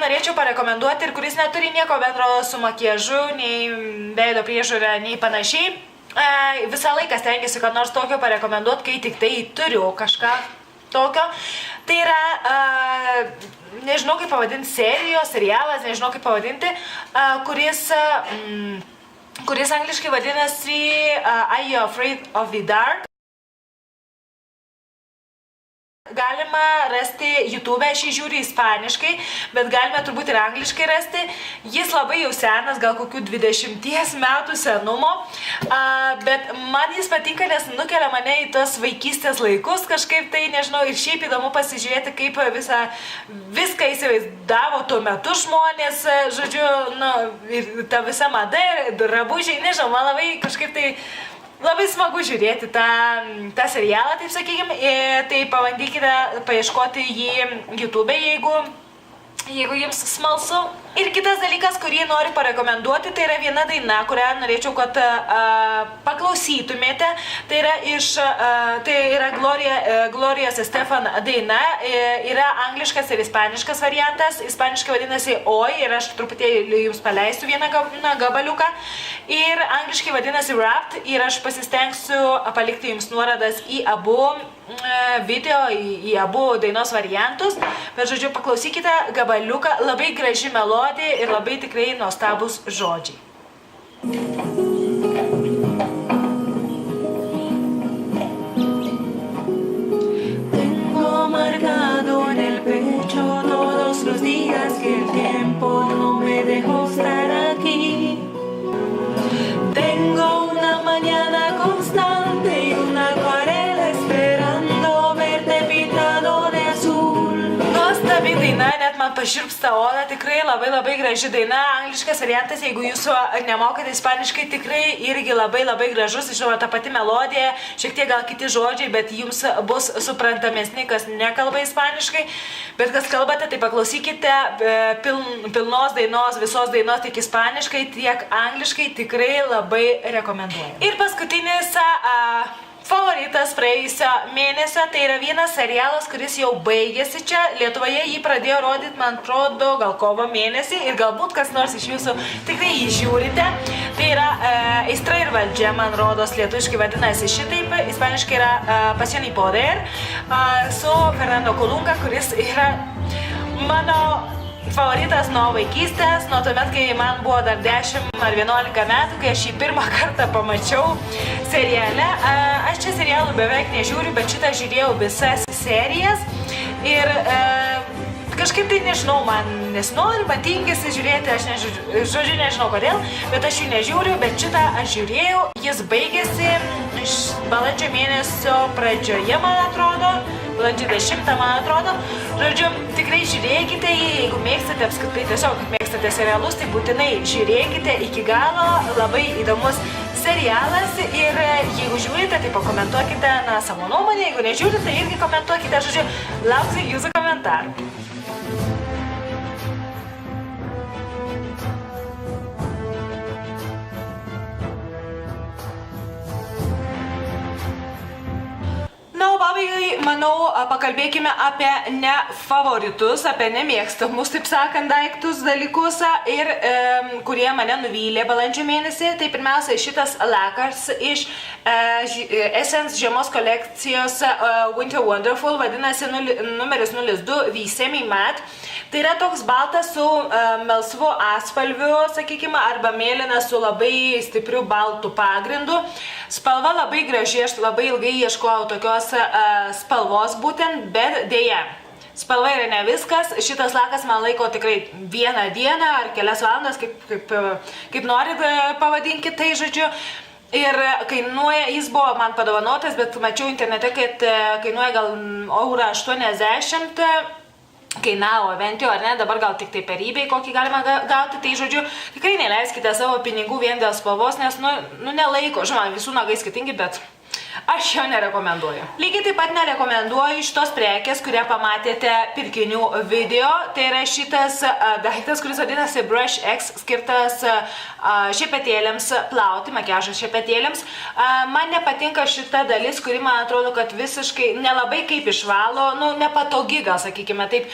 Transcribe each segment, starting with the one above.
norėčiau parekomenduoti ir kuris neturi nieko bendro su makiažu, nei veido priežiūra, nei panašiai. Visą laiką stengiuosi, kad nors tokio parekomenduoti, kai tik tai turiu kažką tokio. Tai yra, nežinau kaip pavadinti, serijos, serialas, nežinau kaip pavadinti, kuris angliškai vadinasi Are You Afraid of the Dark? Galima rasti YouTube, aš jį žiūriu ispaniškai, bet galime turbūt ir angliškai rasti. Jis labai jau senas, gal kokių 20 metų senumo, bet man jis patinka, nes nukelia mane į tos vaikystės laikus kažkaip tai, nežinau, ir šiaip įdomu pasižiūrėti, kaip viską įsivaizdavo tuo metu žmonės, žodžiu, ir ta visa mada, drabužiai, nežinau, man labai kažkaip tai labai smagu žiūrėti tą serialą, taip sakykime, tai pabandykite paieškoti jį YouTube, jeigu jums smalsu. Ir kitas dalykas, kurį noriu parekomenduoti, tai yra viena daina, kurią norėčiau, kad paklausytumėte. Tai yra Glorijos Estefan daina, yra angliškas ir ispaniškas variantas. Ispaniškai vadinasi Oi ir aš truputėlį jums paleisiu vieną gabaliuką. Ir angliškai vadinasi Wrapped ir aš pasistengsiu palikti jums nuorodas į abu video, į abu dainos variantus. Bet žodžiu, paklausykite gabaliuką, labai graži melodija ir labai tikrai nuostabus žodžiai. Tengo marcado en el pecho todos los días que el tiempo no me dejó estar aquí. Tengo una mañana constante y una acuarela esperando verte pintado de azul. Nuostabi daina, net man paširpsta oda, tikrai labai graži daina, angliškas variantas, jeigu jūs nemokate ispaniškai, tikrai irgi labai gražus, žinoma, ta pati melodija, šiek tiek gal kiti žodžiai, bet jums bus suprantamesni, kas nekalba ispaniškai, bet kas kalbate, tai paklausykite pilnos dainos, visos dainos tiek ispaniškai, tiek angliškai, tikrai labai rekomenduoju. Ir paskutinis favoritas praėjusio mėnesio, tai yra vienas serialas, kuris jau baigėsi čia. Lietuvoje jį pradėjo rodyti, man atrodo, gal kovo mėnesį ir galbūt kas nors iš jūsų tikrai jį žiūrite. Tai yra Aistra ir valdžia, man rodos, lietuviškai vadinasi šitaip, ispaniškai yra Pasión y Poder, su Fernando Colunga, kuris yra mano favoritas nuo vaikystės, nuo tuomet, kai man buvo dar 10 ar 11 metų, kai aš jį pirmą kartą pamačiau seriale. Aš čia serialų beveik nežiūriu, bet šitą žiūrėjau visas serijas ir kažkaip tai nežinau, man nesinori, man tingisi žiūrėti, aš žodžiu nežinau kodėl, bet aš jį nežiūriu, bet šitą aš žiūrėjau, jis baigėsi balandžio mėnesio pradžioje, man atrodo, balandžio 10, man atrodo. Žodžiu, tikrai žiūrėkite jį, jeigu mėgstate apskritai, tiesiog mėgstate serialus, tai būtinai žiūrėkite iki galo, labai įdomus serialas ir jeigu žiūrite, tai pakomentuokite savo nuomonę, jeigu nežiūrite, tai irgi komentuokite, žodžiu, lauksiu jūsų komentarų. Pabaigai, manau, pakalbėkime apie nefavoritus, apie nemėgstamus, taip sakant, daiktus, dalykus ir kurie mane nuvylė balandžio mėnesį. Tai pirmiausia, šitas lakas iš Essence žiemos kolekcijos Winter Wonderful, vadinasi numeris 02 V-Semi Matte. Tai yra toks baltas su melsvu atspalviu, sakykime, arba mėlyna su labai stipriu baltu pagrindu. Spalva labai graži, aš labai ilgai ieškojau tokios spalvos būtent, bet dėja. Spalva yra ne viskas, šitas lakas man laiko tikrai vieną dieną ar kelias valandas, kaip norit pavadinkit tai, žodžiu. Ir kainuoja, jis buvo man padovanotas, bet mačiau internete, kad kainuoja gal €80, kainavo bent jau, ar ne, dabar gal tik tai per eBay kokį galima gauti, tai žodžiu, tikrai neleiskite savo pinigų vien dėl spalvos, nes, nelaiko, žinoma, visų nagai skirtingi, bet Aš jo nerekomenduoju. Lygiai taip pat nerekomenduoju šitos prekės, kurią pamatėte pirkinių video. Tai yra šitas daiktas, kuris vadinasi Brush X, skirtas šepetėlėms plauti, makiažas šepetėlėms. Man nepatinka šita dalis, kuri man atrodo, kad visiškai nelabai kaip išvalo, nu, nepatogi gal, sakykime, taip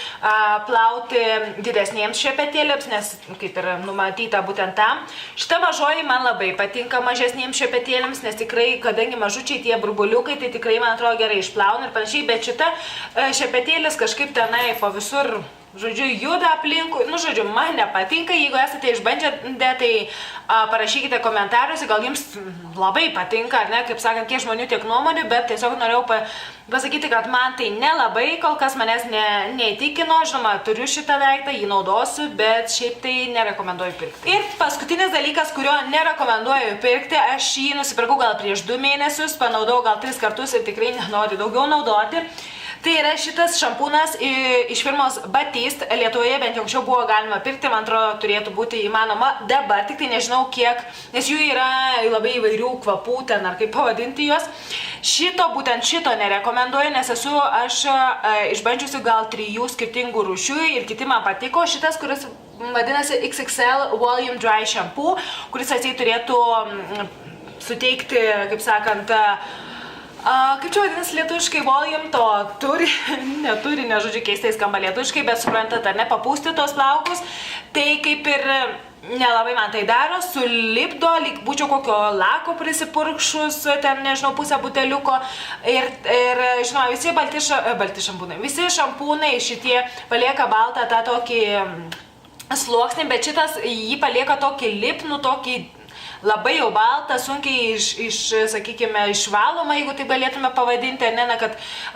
plauti didesnėms šepetėlėms, nes kaip ir numatyta būtent tam. Šita mažoji man labai patinka mažesnėms šepetėlėms, nes tikrai, kadangi mažučiai tie burbuliukai, tai tikrai, man atrodo, gerai išplauna ir panašiai, bet šita šepetėlis kažkaip tenai po visur, žodžiu, juda aplinkui, nu, žodžiu, man nepatinka, jeigu esate išbandę, tai parašykite komentaruose, gal jums labai patinka, ar ne, kaip sakant, kiek žmonių, tiek nuomonių, bet tiesiog norėjau pasakyti, kad man tai nelabai, kol kas manęs neįtikino, žinoma, turiu šitą daiktą, jį naudosiu, bet šiaip tai nerekomenduoju pirkti. Ir paskutinis dalykas, kurio nerekomenduoju pirkti, aš jį nusipirkau gal prieš 2 mėnesius, panaudojau gal 3 kartus ir tikrai nenoriu daugiau naudoti. Tai yra šitas šampūnas iš firmos Batiste, Lietuvoje bent jau anksčiau buvo galima pirkti, man atrodo, turėtų būti įmanoma dabar, tik tai nežinau kiek, nes jų yra labai įvairių kvapų ten, ar kaip pavadinti juos. Būtent šito nerekomenduoju, nes esu aš išbandžiusi gal 3 skirtingų rūšių ir kiti man patiko. Šitas, kuris vadinasi XXL Volume Dry Shampoo, kuris atsiai turėtų suteikti, kaip sakant, kaip čia vadinasi lietuviškai, volume to neturi, žodžiu, keistai skamba lietuviškai, bet suprantat, ar ne, papūsti tos plaukus, tai kaip ir nelabai man tai daro, sulipdo, lyg būčiau kokio lako prisipurkšus, ten, nežinau, pusę buteliuko ir žinoma, visi balti šampūnai, visi šampūnai šitie palieka baltą tą tokį sluoksnį, bet šitas jį palieka tokį lipnų, tokį labai jau balta, sunkiai sakykime, išvaloma, jeigu taip galėtume pavadinti, ne, kad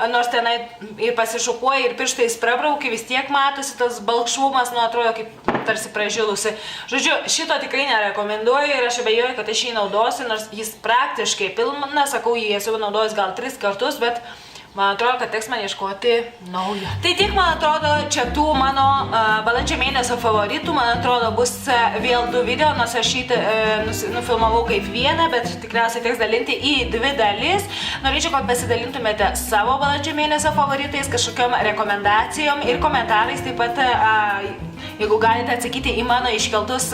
nors tenai ir pasišukuoja, ir pirštais prabraukia, vis tiek matosi tas balkšvumas, nu, atrodo kaip tarsi pražilusi. Žodžiu, šito tikrai nerekomenduoju ir aš abejoju, kad aš jį naudosiu, nors jis praktiškai pilnas, sakau, jį esu naudojęs gal 3 kartus, bet man atrodo, kad teks man ieškoti naujo. Tai tik, man atrodo, čia tų mano balandžio mėnesio favoritų, man atrodo, bus vėl 2 video, nors aš šį nufilmavau kaip vieną, bet tikriausiai teks dalinti į 2 dalis. Norėčiau, kad pasidalintumėte savo balandžio mėnesio favoritais, kažkokiom rekomendacijom ir komentarais, taip pat jeigu galite atsakyti į mano iškeltus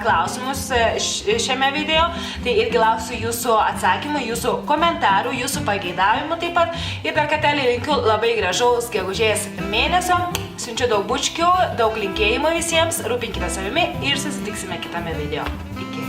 klausimus šiame video, tai irgi lauksiu jūsų atsakymų, jūsų komentarų, jūsų pageidavimų taip pat. Ir dar kartelį linkiu labai gražaus gegužės mėnesio, siunčiu daug bučkių, daug linkėjimų visiems, rūpinkite savimi ir susitiksime kitame video. Iki.